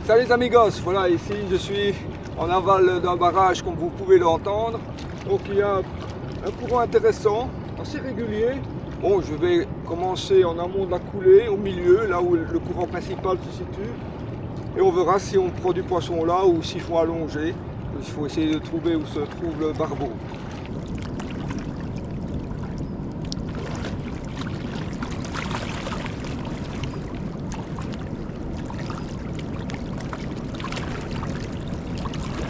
Salut les amigos, voilà ici je suis en aval d'un barrage comme vous pouvez l'entendre. Donc il y a un courant intéressant, assez régulier. Bon, je vais commencer en amont de la coulée, au milieu, là où le courant principal se situe. Et on verra si on prend du poisson là ou s'il faut allonger. Il faut essayer de trouver où se trouve le barbeau.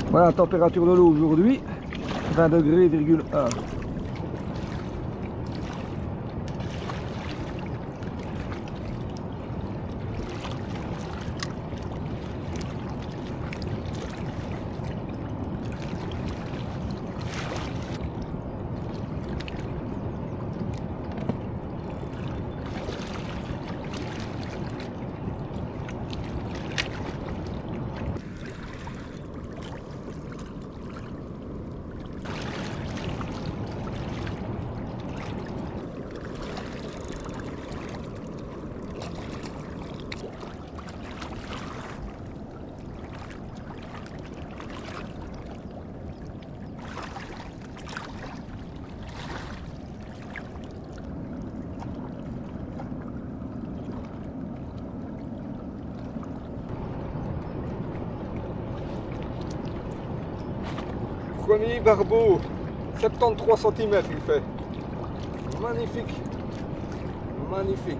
Voilà la température de l'eau aujourd'hui, 20 degrés,1. Premier barbeau, 73 cm il fait. Magnifique. Magnifique.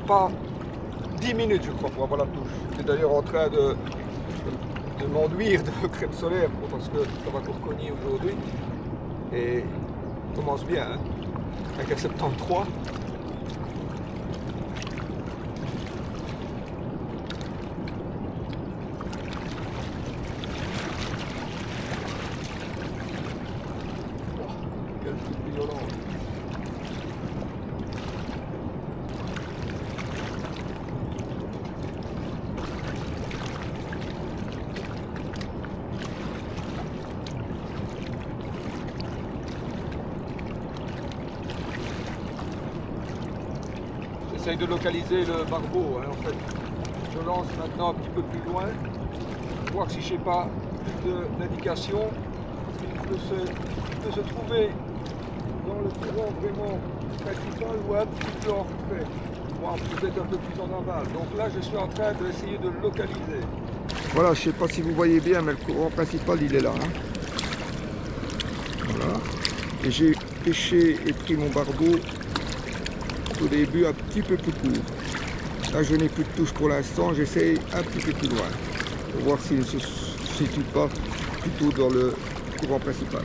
Pas 10 minutes je crois pour avoir la touche. J'étais d'ailleurs en train de m'enduire de crème solaire parce que ça va encore cogner aujourd'hui. Et on commence bien, hein, avec un 73. Quel truc violent. J'essaye de localiser le barbeau, hein, en fait. Je lance maintenant un petit peu plus loin, voir si je sais pas plus d'indications. Il peut se trouver dans le courant vraiment principal ou un petit peu en retrait, voire peut-être un peu plus en aval. Donc là je suis en train d'essayer de le localiser. Voilà, je sais pas si vous voyez bien, mais le courant principal il est là. Hein. Voilà. Et j'ai pêché et pris mon barbeau au début un petit peu plus court. Là je n'ai plus de touche pour l'instant, j'essaye un petit peu plus loin pour voir s'il ne se situe pas plutôt dans le courant principal.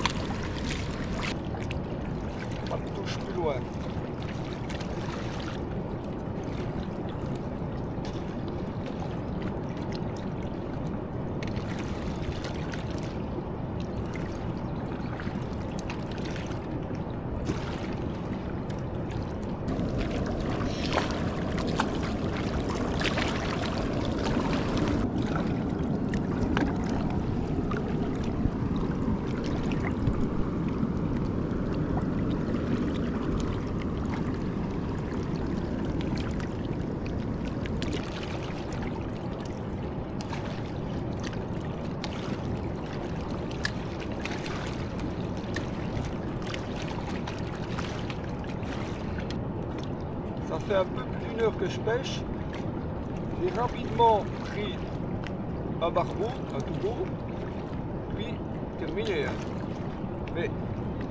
Pas de touche plus loin. Ça fait un peu plus d'une heure que je pêche. J'ai rapidement pris un barbeau, un tout beau, puis terminé. Hein. Mais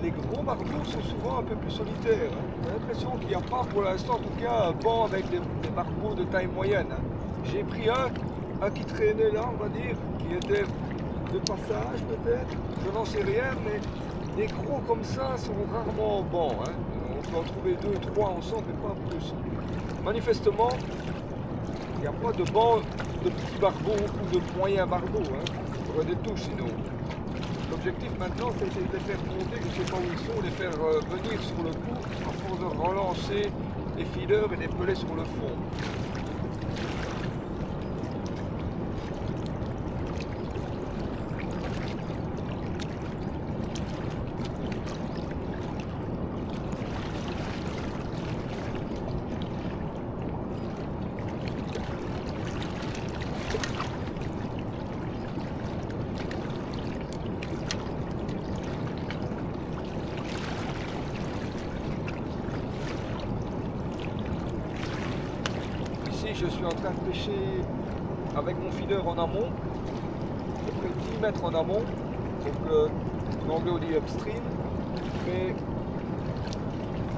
les gros barbeaux sont souvent un peu plus solitaires. Hein. J'ai l'impression qu'il n'y a pas pour l'instant en tout cas un banc avec des barbeaux de taille moyenne. Hein. J'ai pris un qui traînait là, on va dire, qui était de passage peut-être, je n'en sais rien, mais des gros comme ça sont rarement en banc. Hein. On peut en trouver 2 ou 3 ensemble, mais pas plus. Manifestement, il n'y a pas de banc de petits barbeaux ou de moyens barbeaux. Hein. Il y aurait des touches sinon. L'objectif maintenant, c'est de les faire monter, je ne sais pas où ils sont, les faire venir sur le coup, à force de relancer les feeders et les pelets sur le fond. suis en train de pêcher avec mon feeder en amont, à peu près 10 mètres en amont, donc en anglais on dit upstream, mais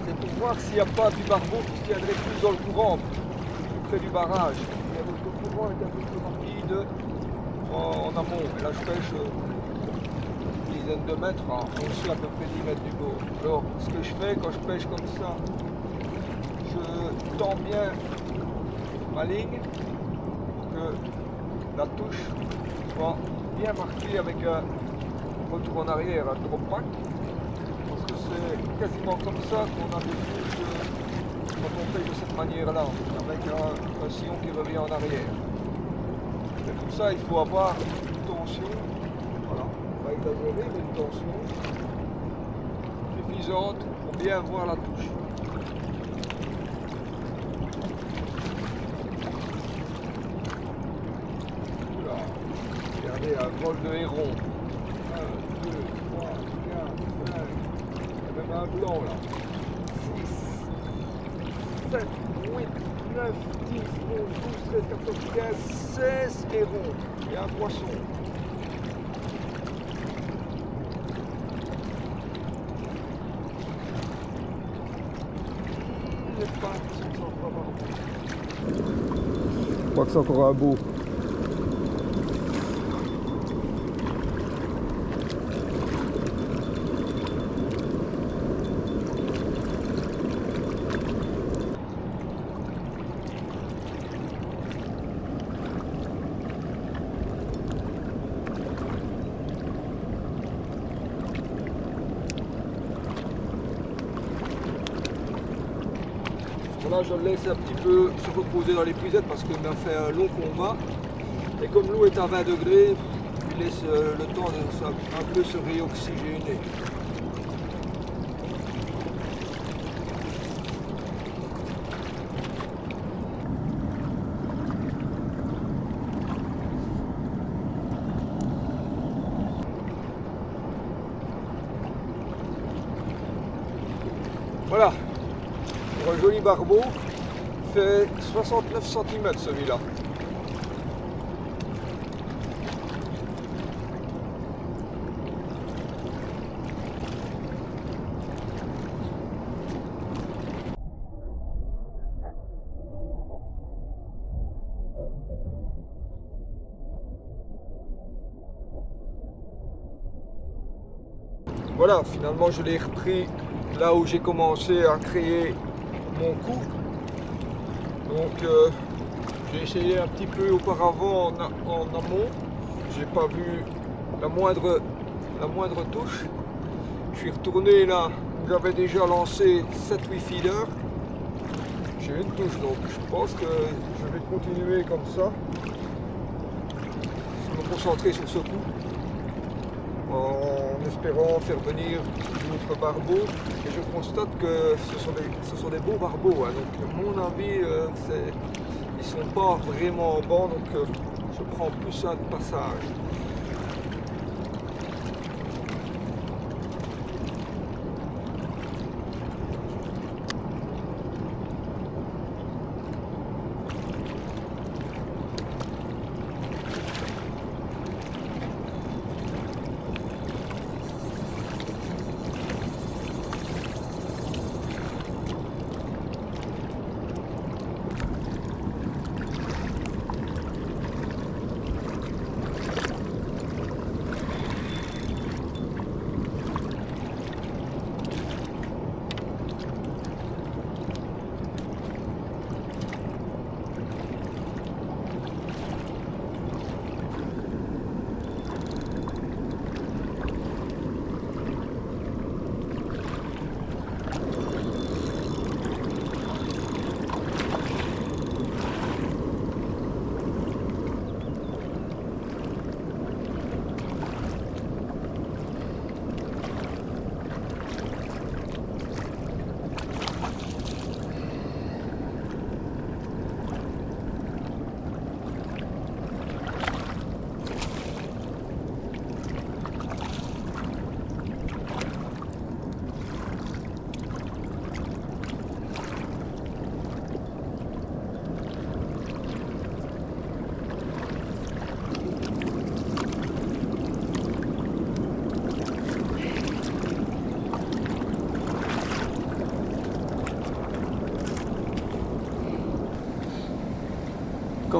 c'est pour voir s'il n'y a pas du barbeau qui tiendrait plus dans le courant, plus près du barrage. Mais le courant est un peu plus rapide en amont, et là je pêche une dizaine de mètres, on suit à peu près 10 mètres du bord. Alors ce que je fais quand je pêche comme ça, je tends bien ma ligne pour que la touche soit bien marquée avec un retour en arrière, un drop back, parce que c'est quasiment comme ça qu'on a des touches quand on pêche de cette manière-là, avec un sillon qui revient en arrière. Et pour ça, il faut avoir une tension, voilà, pas exagérée, mais une tension suffisante pour bien voir la touche. Regardez un vol de héron. 1, 2, 3, 4, 5. Il y a même un blanc là. 6, 7, 8, 9, 10, 11, 12, 13, 14, 15, 16 hérons. Et un poisson. Les pattes sont encore barbeaux. Je crois que c'est encore un beau. Là, je le laisse un petit peu se reposer dans les puisettes parce qu'il m'a fait un long combat. Et comme l'eau est à 20 degrés, il laisse le temps de un peu se réoxygéner. Voilà. Pour un joli barbeau, fait 69 cm celui-là. Voilà, finalement je l'ai repris là où j'ai commencé à créer mon coup. Donc j'ai essayé un petit peu auparavant en amont, j'ai pas vu la moindre touche. Je suis retourné là où j'avais déjà lancé 7-8 feeders. J'ai une touche, donc je pense que je vais continuer comme ça, me concentrer sur ce coup, en espérant faire venir d'autres barbeaux. Et je constate que ce sont des beaux barbeaux, hein. Donc à mon avis, ils sont pas vraiment en banc, donc je prends plus un de passage.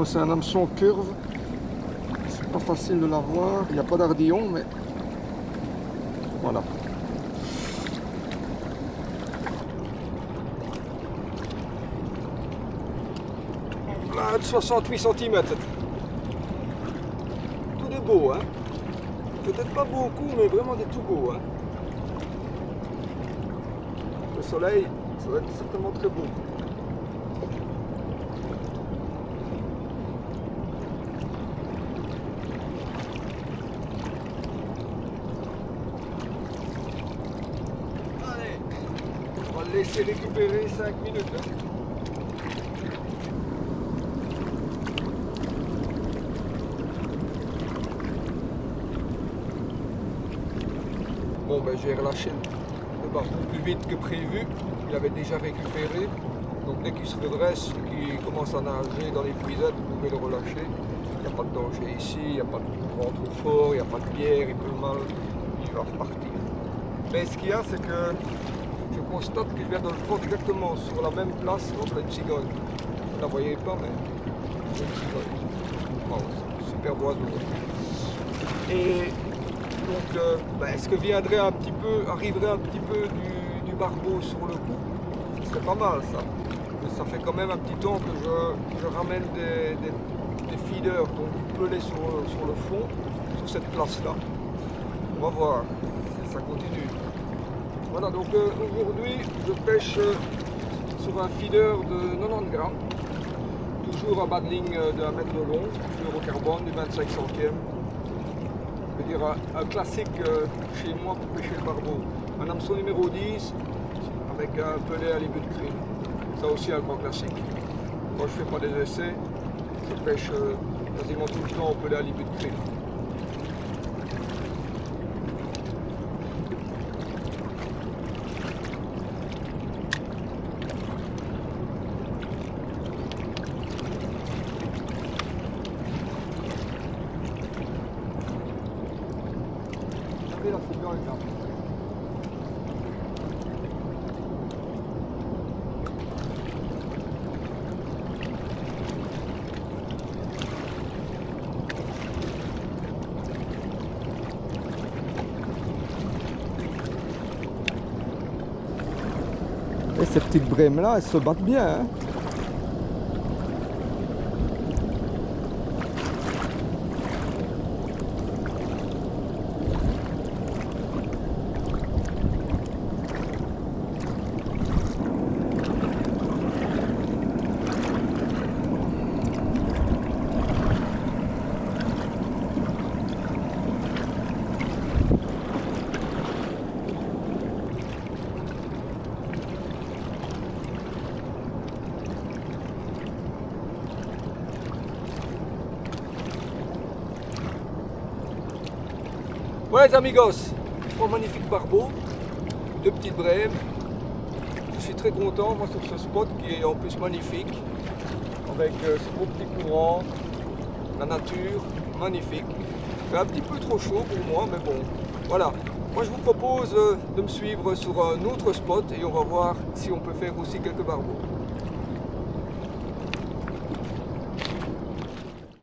comme c'est un hameçon curve, c'est pas facile de l'avoir. Il n'y a pas d'ardillon, mais voilà. Là, de 68 cm. Tout des beaux, hein. Peut-être pas beaucoup, mais vraiment des tout beaux, hein. Le soleil, ça va être certainement très beau. Allez, on va le laisser récupérer 5 minutes. Hein. Bon, ben j'ai relâché le barbeau plus vite que prévu. Il avait déjà récupéré. Donc dès qu'il se redresse et qu'il commence à nager dans les puisettes, vous pouvez le relâcher. Il n'y a pas de danger ici, il n'y a pas de vent trop fort, il n'y a pas de bière, il peut mal, il va repartir. Mais ce qu'il y a, c'est que je constate que je viens de le prendre exactement sur la même place où on a une cigogne. Vous ne la voyez pas, mais c'est une cigogne. Wow, super oiseau. Et donc, ce que viendrait arriverait un petit peu du barbeau sur le coup, ce serait pas mal ça. Mais ça fait quand même un petit temps que je ramène des feeders, donc pelés sur le fond, sur cette place-là. On va voir si ça continue. Voilà, donc aujourd'hui, je pêche sur un feeder de 90 grammes, toujours un bas de ligne de 1 mètre de long, fluorocarbone du 25 centièmes. Je veux dire un classique chez moi pour pêcher le barbeau. Un hameçon numéro 10 avec un pelet à l'ébut de krill. Ça aussi un grand classique. Quand je ne fais pas des essais, je pêche quasiment tout le temps au pelet à l'ébut de krill. Là, c'est bien le cas. Et ces petites brèmes là, elles se battent bien. Hein. Ouais les amigos, un magnifique barbeau, 2 petites brèmes. Je suis très content moi sur ce spot qui est en plus magnifique, avec ce beau petit courant, la nature, magnifique. Il fait un petit peu trop chaud pour moi, mais bon, voilà. Moi je vous propose de me suivre sur un autre spot et on va voir si on peut faire aussi quelques barbeaux.